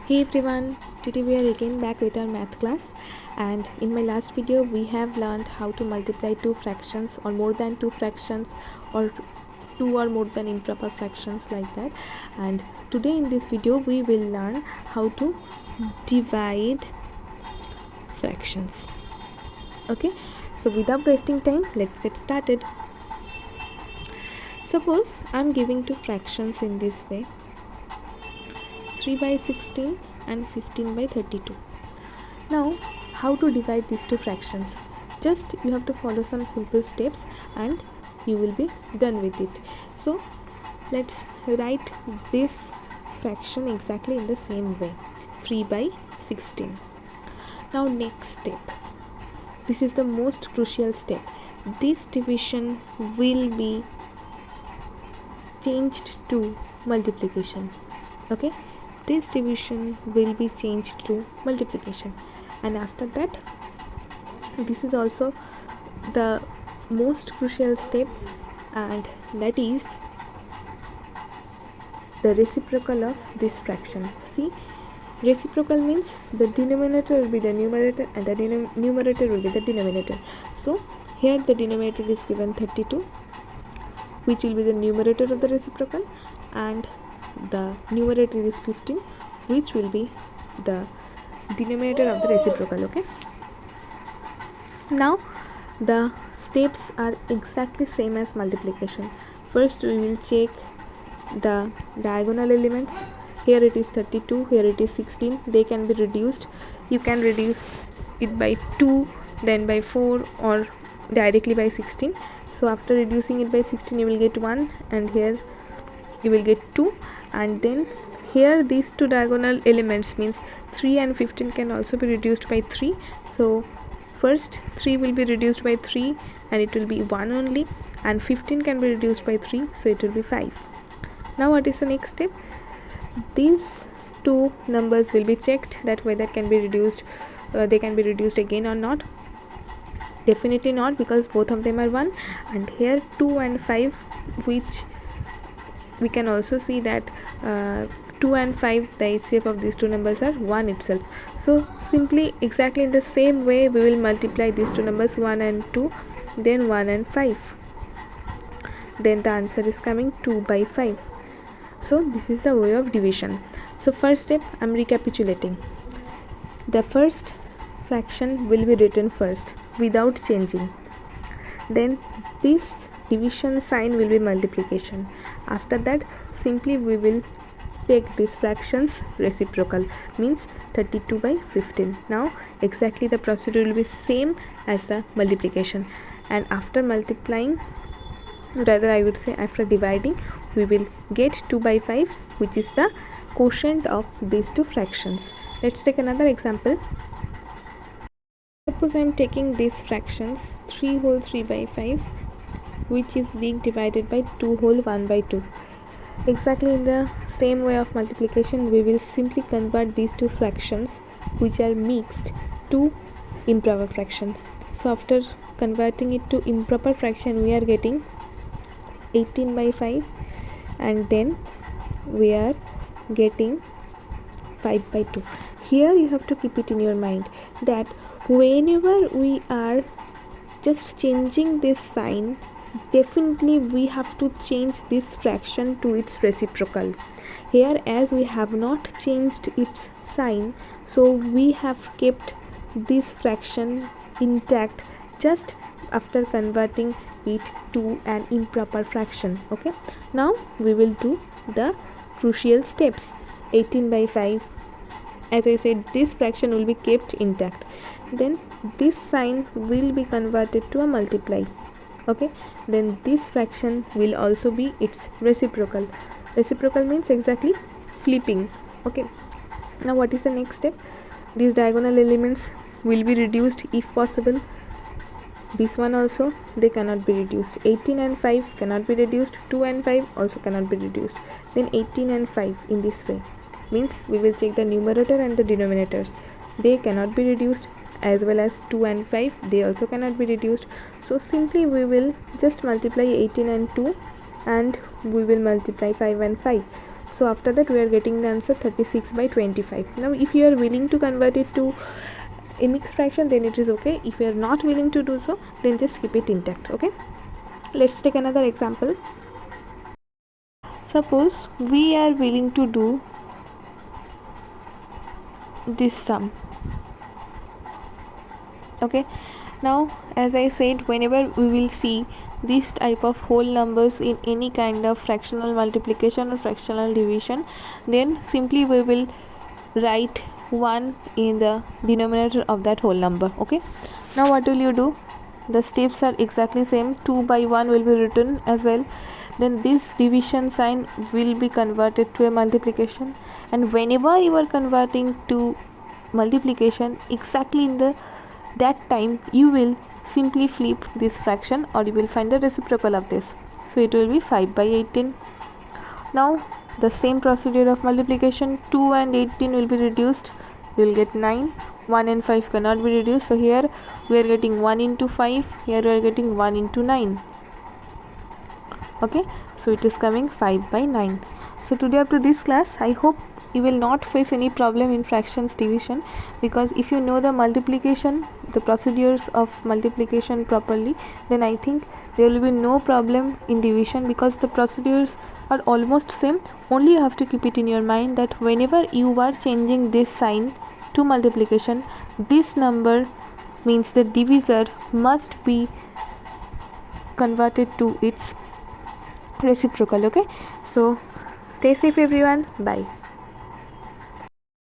Hey everyone, today we are again back with our math class, and in my last video we have learned how to multiply two fractions or more than two fractions or two or more than improper fractions like that. And today in this video we will learn how to divide fractions. Okay, so without wasting time, let's get started. Suppose I'm giving two fractions in this way, 3 by 16 and 15 by 32. Now, how to divide these two fractions? Just you have to follow some simple steps and you will be done with it. So, let's write this fraction exactly in the same way, 3 by 16. Now, next step. This is the most crucial step. This division will be changed to multiplication. Okay? This division will be changed to multiplication, and after that, this is also the most crucial step, and that is the reciprocal of this fraction. See, reciprocal means the denominator will be the numerator and the numerator will be the denominator. So here the denominator is given 32, which will be the numerator of the reciprocal, and the numerator is 15, which will be the denominator of the reciprocal. Okay, now the steps are exactly same as multiplication. First we will check the diagonal elements. Here it is 32, here it is 16. They can be reduced. You can reduce it by 2, then by 4, or directly by 16. So after reducing it by 16 you will get 1, and here you will get 2, and then here these two diagonal elements means 3 and 15 can also be reduced by 3. So first 3 will be reduced by 3 and it will be 1 only, and 15 can be reduced by 3, so it will be 5. Now what is the next step? These two numbers will be checked that whether can be reduced, they can be reduced again or not. Definitely not, because both of them are 1, and here 2 and 5, which we can also see that 2 and 5, the HCF of these two numbers are 1 itself. So simply exactly in the same way we will multiply these two numbers, 1 and 2, then 1 and 5. Then the answer is coming 2 by 5. So this is the way of division. So first step, I am recapitulating. The first fraction will be written first without changing. Then this division sign will be multiplication. After that, simply we will take this fraction's reciprocal, means 32 by 15. Now exactly the procedure will be same as the multiplication, and after multiplying, rather I would say after dividing, we will get 2 by 5, which is the quotient of these two fractions. Let's take another example. Suppose I am taking these fractions 3 whole 3 by 5, which is being divided by 2 whole 1 by 2. Exactly in the same way of multiplication, we will simply convert these two fractions which are mixed to improper fractions. So after converting it to improper fraction, we are getting 18 by 5, and then we are getting 5 by 2. Here you have to keep it in your mind that whenever we are just changing this sign, definitely we have to change this fraction to its reciprocal. Here, as we have not changed its sign, so we have kept this fraction intact just after converting it to an improper fraction. Okay, now we will do the crucial steps. 18 by 5, as I said, this fraction will be kept intact. Then this sign will be converted to a multiply. Okay, then this fraction will also be its reciprocal. Reciprocal means exactly flipping. Okay, now what is the next step? These diagonal elements will be reduced if possible. This one also, they cannot be reduced. 18 and 5 cannot be reduced. 2 and 5 also cannot be reduced. Then 18 and 5 in this way, means we will check the numerator and the denominators. They cannot be reduced, as well as 2 and 5, they also cannot be reduced. So simply we will just multiply 18 and 2, and we will multiply 5 and 5. So after that we are getting the answer 36 by 25. Now if you are willing to convert it to a mixed fraction, then it is okay. If you are not willing to do so, then just keep it intact. Okay, let's take another example. Suppose we are willing to do this sum. Okay, now as I said, whenever we will see this type of whole numbers in any kind of fractional multiplication or fractional division, then simply we will write 1 in the denominator of that whole number. Okay, now what will you do? The steps are exactly same. 2 by 1 will be written as well. Then this division sign will be converted to a multiplication, and whenever you are converting to multiplication, exactly in the that time you will simply flip this fraction, or you will find the reciprocal of this. So it will be 5 by 18. Now the same procedure of multiplication, 2 and 18 will be reduced, you will get 9. 1 and 5 cannot be reduced, so here we are getting 1 into 5, here we are getting 1 into 9. Okay, so it is coming 5 by 9. So today up to this class, I hope you will not face any problem in fractions division, because if you know the multiplication, the procedures of multiplication properly, then I think there will be no problem in division, because the procedures are almost same. Only you have to keep it in your mind that whenever you are changing this sign to multiplication, this number means the divisor must be converted to its reciprocal. Okay, so stay safe everyone, bye.